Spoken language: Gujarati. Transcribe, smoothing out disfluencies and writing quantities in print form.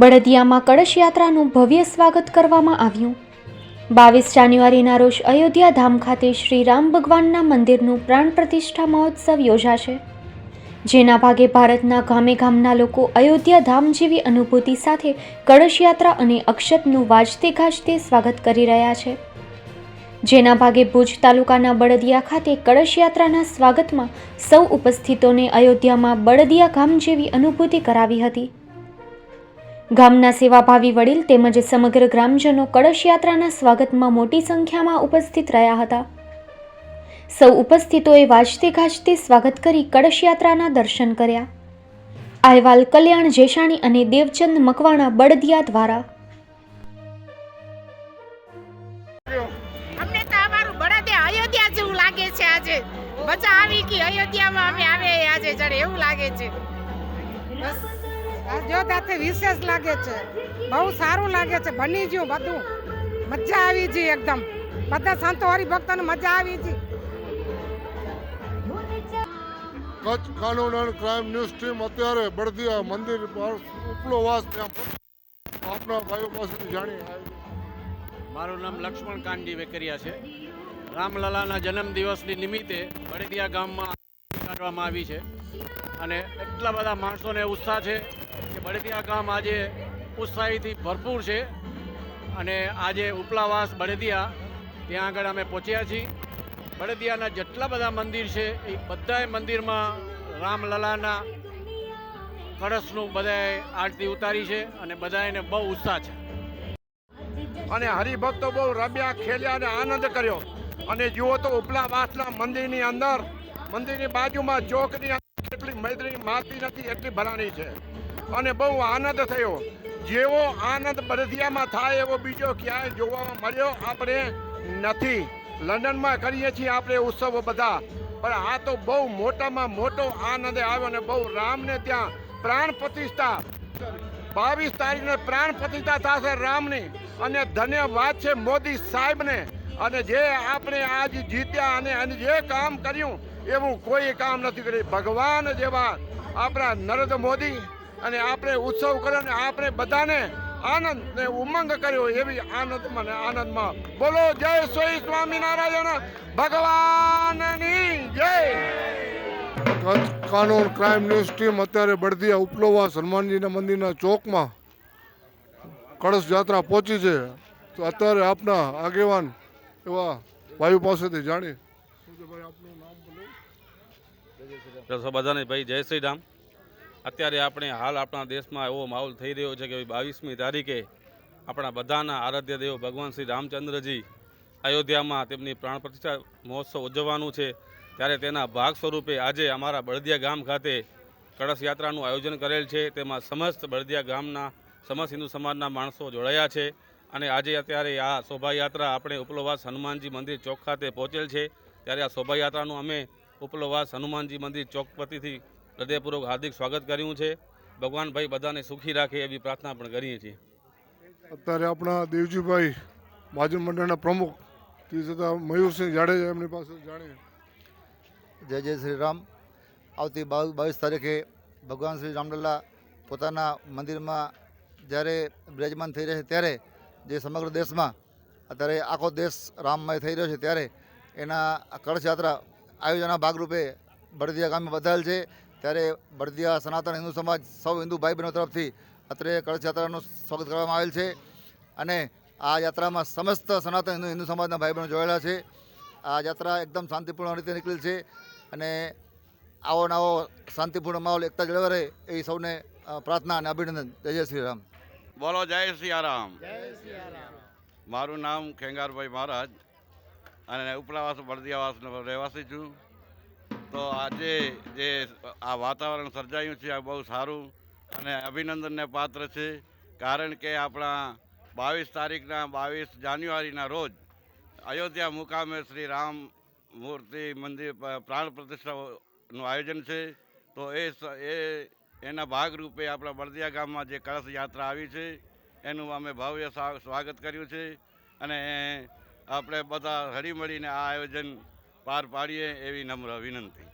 બળદિયામાં કળશ યાત્રાનું ભવ્ય સ્વાગત કરવામાં આવ્યું। 22 જાન્યુઆરીના રોજ અયોધ્યા ધામ ખાતે શ્રી રામ ભગવાનના મંદિરનું પ્રાણ પ્રતિષ્ઠા મહોત્સવ યોજાશે, જેના ભાગે ભારતના ગામે ગામના લોકો અયોધ્યા ધામ જેવી અનુભૂતિ સાથે કળશ યાત્રા અને અક્ષતનું વાજતે ગાજતે સ્વાગત કરી રહ્યા છે। જેના ભાગે ભુજ તાલુકાના બળદિયા ખાતે કળશ યાત્રાના સ્વાગતમાં સૌ ઉપસ્થિતોને અયોધ્યામાં બળદિયા ગામ જેવી અનુભૂતિ કરાવી હતી। ગામના સેવાભાવી વડીલ તેમજ સમગ્ર ગ્રામજનો કળશ યાત્રાના સ્વાગતમાં મોટી સંખ્યામાં ઉપસ્થિત રહ્યા હતા। સૌ ઉપસ્થિતોએ વાજતે ગાજતે સ્વાગત કરી કળશ યાત્રાના દર્શન કર્યા। અહેવાલ કલ્યાણ જેશાણી અને દેવચંદ મકવાણા, બળદિયા દ્વારા। અમને તો અમારું બળદિયા અયોધ્યા જેવું લાગે છે। આજે મજા આવી કે અયોધ્યામાં અમે આવે આજે જડે એવું લાગે છે। બસ અયોધ્યાથી વિશેષ લાગે છે, બહુ સારું લાગે છે। બની ગયું બધું, મજા આવી ગઈ એકદમ। બધા સંતો હરિભક્તોને મજા આવી ગઈ। કચ્છ કાનૂન એન્ડ ક્રાઇમ ન્યૂઝ ટીમ અત્યારે બળદિયા મંદિર પર ઉપલો વાસ ત્યાં આપણા ભાઈઓ પાસેથી જાણીએ। મારું નામ લક્ષ્મણ કાનજી વેકરિયા છે। રામલલાના જન્મદિવસની નિમિત્તે બળદિયા ગામમાં કાઢવામાં આવી છે અને એટલા બધા માણસોને ઉત્સાહ છે કે બળદિયા ગામ આજે ઉત્સાહીથી ભરપૂર છે અને આજે ઉપલાવાસ બળદિયા ત્યાં આગળ અમે પહોંચ્યા છીએ। બળદિયાના જેટલા બધા મંદિર છે એ બધાય મંદિરમાં રામલલાના કળશનું બધાએ આરતી ઉતારી છે અને બધાને બહુ ઉત્સાહ છે અને હરિભક્તો બહુ રમ્યા, ખેલ્યા અને આનંદ કર્યો। અને જુઓ તો ઉપલાવાસના મંદિરની અંદર, મંદિરની બાજુમાં ચોકની અંદર એટલી મૈત્રી માતી નથી એટલી ભરાણી છે અને બહુ આનંદ થયો। જેવો આનંદ બળદિયામાં થાય એવો બીજો ક્યાંય જોવામાં મળ્યો આપણે નથી। લંડનમાં કરીએ છીએ આપણે ઉત્સવો બધા, પણ આ તો બહુ મોટામાં મોટો આનંદ આવ્યો અને બહુ રામને ત્યાં પ્રાણ પ્રતિષ્ઠા 22 તારીખને પ્રાણ પ્રતિષ્ઠા થશે રામની અને ધન્યવાદ છે મોદી સાહેબને। અને જે આપણે આજ જીત્યા અને જે કામ કર્યું એવું કોઈ કામ નથી કર્યું। ભગવાન જેવા આપણા નરેન્દ્ર મોદી અને આપણે ઉત્સવ કર્યો અને આપણે બધાને આનંદ ને ઉમંગ કર્યો એવી આનંદમાં બોલો જય શ્રી સ્વામિનારાયણ ભગવાનની જય। કચ્છ કાનૂન ક્રાઇમ ન્યૂઝ ટીમ અત્યારે બળદિયા ઉપલોવાસ હનુમાનજીના મંદિરના ચોકમાં કળશ યાત્રા પહોંચી છે। તો અત્યારે આપના આગેવાન એવા ભાઈઓ પાસેથી જાણીએ। બધાને ભાઈ જય શ્રી રામ। અત્યારે આપણે હાલ આપણા દેશમાં એવો માહોલ થઈ રહ્યો છે કે 22મી તારીખે આપણા બધાના આરાધ્ય દેવ ભગવાન શ્રી રામચંદ્રજી અયોધ્યામાં તેમની પ્રાણ પ્રતિષ્ઠા મહોત્સવ ઉજવવાનું છે, ત્યારે તેના ભાગ સ્વરૂપે આજે અમારા બળદિયા ગામ ખાતે કળશ યાત્રાનું આયોજન કરેલ છે। તેમાં સમસ્ત બળદિયા ગામના સમસ્ત હિન્દુ સમાજના માણસો જોડાયા છે અને આજે અત્યારે આ શોભાયાત્રા આપણે ઉપલોવાસ હનુમાનજી મંદિર ચોક ખાતે પહોંચેલ છે। ત્યારે આ શોભાયાત્રાનું અમે ઉપલોવાસ હનુમાનજી મંદિર ચોક પરથી હૃદયપૂર્વક હાર્દિક સ્વાગત કર્યું છે। ભગવાન ભાઈ બધાને સુખી રાખે એવી પ્રાર્થના પણ કરીએ છીએ। અત્યારે આપણા દેવજીભાઈ મહાજન મંડળના પ્રમુખ તે છતાં મયુરસિંહ જાડેજા એમની પાસે જાણીએ। જય જય શ્રી રામ। આવતી 22 તારીખે ભગવાન શ્રી રામલલા પોતાના મંદિરમાં જ્યારે બિરાજમાન થઈ રહ્યા છે, ત્યારે જે સમગ્ર દેશમાં અત્યારે આખો દેશ રામમય થઈ રહ્યો છે, ત્યારે એના કળશ યાત્રા આયોજનના ભાગરૂપે બળદિયા ગામે બંધાયેલ છે। ત્યારે બળદિયા સનાતન હિન્દુ સમાજ સૌ હિન્દુ ભાઈ બહેનો તરફથી અત્રે કળશ યાત્રાનું સ્વાગત કરવામાં આવેલ છે અને આ યાત્રામાં સમસ્ત સનાતન હિન્દુ સમાજના ભાઈ બહેનો જોડાયેલા છે। આ યાત્રા એકદમ શાંતિપૂર્ણ રીતે નીકળેલ છે અને આવો નવો શાંતિપૂર્ણ માહોલ એકતા જળવાઈ રહે એવી સૌને પ્રાર્થના અને અભિનંદન। જય જય શ્રી રામ। બોલો જય સિયારામ। મારું નામ ખેંગારભાઈ મહારાજ અને ઉપલાવાસ બળદિયાવાસનો રહેવાસી છું। તો આજે જે આ વાતાવરણ સર્જાયું છે આ બહુ સારું અને અભિનંદનને પાત્ર છે, કારણ કે આપણા 22 તારીખના 22 જાન્યુઆરીના રોજ અયોધ્યા મુકામે શ્રી રામ મૂર્તિ મંદિર પ્રાણ પ્રતિષ્ઠાનું આયોજન છે। તો એના ભાગરૂપે આપણા બળદિયા ગામમાં જે કળશ યાત્રા આવી છે એનું અમે ભવ્ય સ્વાગત કર્યું છે અને આપણે બધા હળીમળીને આ આયોજન પાર પાડીએ એવી નમ્ર વિનંતી।